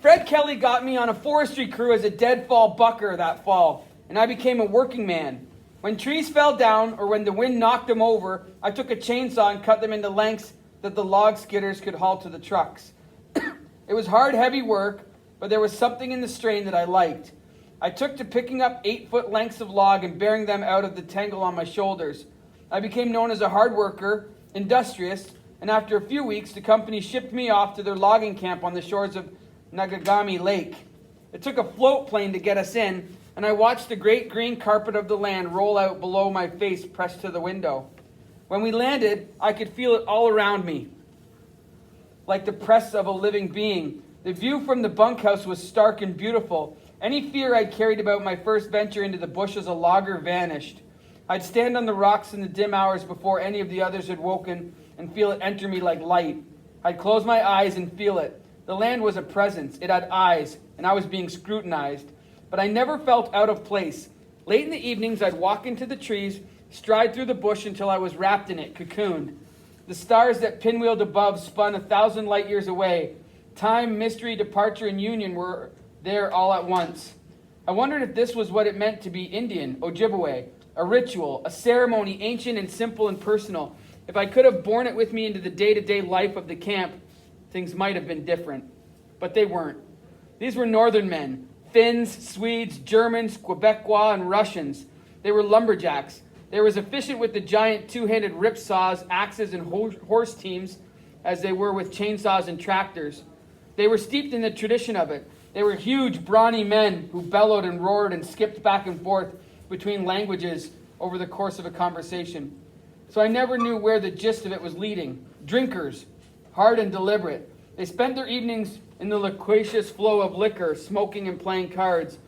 Fred Kelly got me on a forestry crew as a deadfall bucker that fall, and I became a working man. When trees fell down or when the wind knocked them over, I took a chainsaw and cut them into lengths that the log skidders could haul to the trucks. It was hard, heavy work, but there was something in the strain that I liked. I took to picking up 8-foot lengths of log and bearing them out of the tangle on my shoulders. I became known as a hard worker, industrious, and after a few weeks, the company shipped me off to their logging camp on the shores of Nagagami Lake. It took a float plane to get us in, and I watched the great green carpet of the land roll out below my face pressed to the window. When we landed, I could feel it all around me, like the press of a living being. The view from the bunkhouse was stark and beautiful. Any fear I'd carried about my first venture into the bush as a logger vanished. I'd stand on the rocks in the dim hours before any of the others had woken and feel it enter me like light. I'd close my eyes and feel it. The land was a presence. It had eyes, and I was being scrutinized. But I never felt out of place. Late in the evenings, I'd walk into the trees, stride through the bush until I was wrapped in it, cocooned. The stars that pinwheeled above spun 1,000 light years away. Time, mystery, departure, and union were there all at once. I wondered if this was what it meant to be Indian, Ojibwe, a ritual, a ceremony ancient and simple and personal. If I could have borne it with me into the day-to-day life of the camp, things might have been different. But they weren't. These were northern men, Finns, Swedes, Germans, Quebecois, and Russians. They were lumberjacks. They were as efficient with the giant two-handed rip saws, axes, and horse teams as they were with chainsaws and tractors. They were steeped in the tradition of it. They were huge, brawny men who bellowed and roared and skipped back and forth between languages over the course of a conversation. So I never knew where the gist of it was leading. Drinkers, hard and deliberate. They spent their evenings in the loquacious flow of liquor, smoking and playing cards.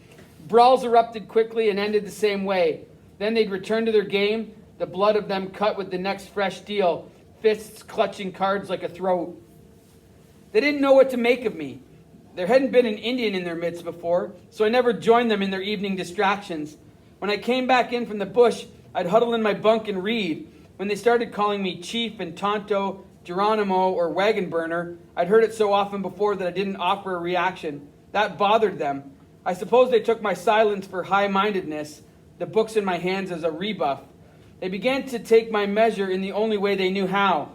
Brawls erupted quickly and ended the same way. Then they'd return to their game, the blood of them cut with the next fresh deal, fists clutching cards like a throat. They didn't know what to make of me. There hadn't been an Indian in their midst before, so I never joined them in their evening distractions. When I came back in from the bush, I'd huddle in my bunk and read. When they started calling me Chief and Tonto, Geronimo, or Wagon Burner, I'd heard it so often before that I didn't offer a reaction. That bothered them. I suppose they took my silence for high-mindedness, the books in my hands as a rebuff. They began to take my measure in the only way they knew how.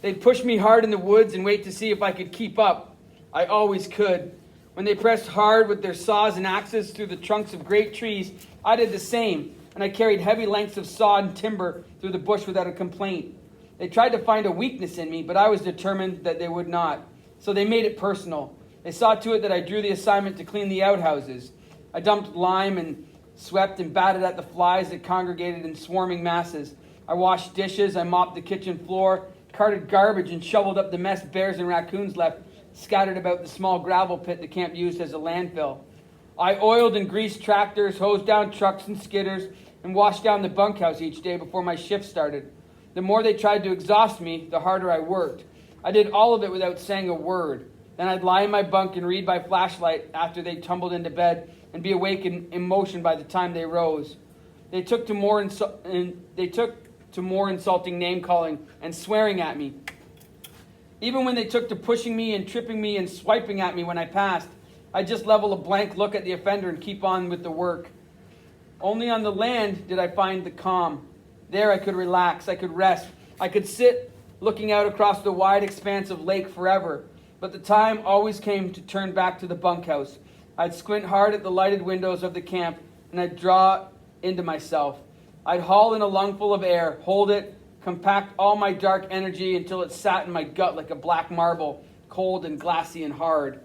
They'd push me hard in the woods and wait to see if I could keep up. I always could. When they pressed hard with their saws and axes through the trunks of great trees, I did the same, and I carried heavy lengths of saw and timber through the bush without a complaint. They tried to find a weakness in me, but I was determined that they would not. So they made it personal. They saw to it that I drew the assignment to clean the outhouses. I dumped lime and swept and batted at the flies that congregated in swarming masses. I washed dishes, I mopped the kitchen floor, carted garbage, and shoveled up the mess bears and raccoons left scattered about the small gravel pit the camp used as a landfill. I oiled and greased tractors, hosed down trucks and skidders, and washed down the bunkhouse each day before my shift started. The more they tried to exhaust me, the harder I worked. I did all of it without saying a word. Then I'd lie in my bunk and read by flashlight after they tumbled into bed and be awake in motion by the time they rose. They took to more insulting name-calling and swearing at me. Even when they took to pushing me and tripping me and swiping at me when I passed, I'd just level a blank look at the offender and keep on with the work. Only on the land did I find the calm. There I could relax, I could rest, I could sit looking out across the wide expanse of lake forever. But the time always came to turn back to the bunkhouse. I'd squint hard at the lighted windows of the camp, and I'd draw into myself. I'd haul in a lungful of air, hold it, compact all my dark energy until it sat in my gut like a black marble, cold and glassy and hard.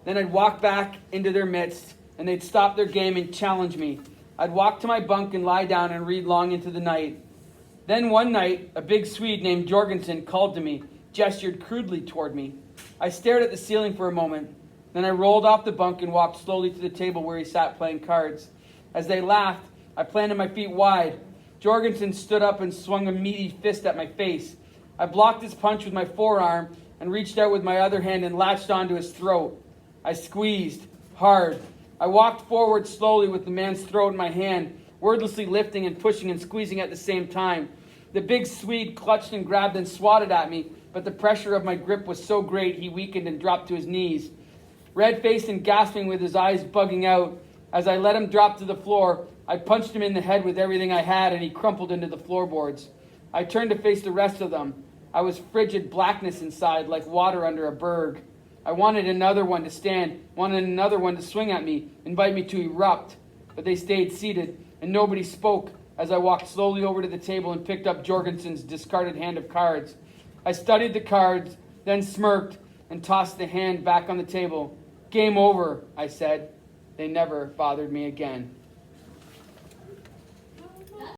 Then I'd walk back into their midst, and they'd stop their game and challenge me. I'd walk to my bunk and lie down and read long into the night. Then one night, a big Swede named Jorgensen called to me, gestured crudely toward me. I stared at the ceiling for a moment. Then I rolled off the bunk and walked slowly to the table where he sat playing cards. As they laughed, I planted my feet wide. Jorgensen stood up and swung a meaty fist at my face. I blocked his punch with my forearm and reached out with my other hand and latched onto his throat. I squeezed hard. I walked forward slowly with the man's throat in my hand, wordlessly lifting and pushing and squeezing at the same time. The big Swede clutched and grabbed and swatted at me, but the pressure of my grip was so great he weakened and dropped to his knees. red-faced and gasping with his eyes bugging out. As I let him drop to the floor, I punched him in the head with everything I had, and he crumpled into the floorboards. I turned to face the rest of them. I was frigid blackness inside, like water under a berg. I wanted another one to stand, wanted another one to swing at me, invite me to erupt. But they stayed seated, and nobody spoke as I walked slowly over to the table and picked up Jorgensen's discarded hand of cards. I studied the cards, then smirked, and tossed the hand back on the table. Game over, I said. They never bothered me again.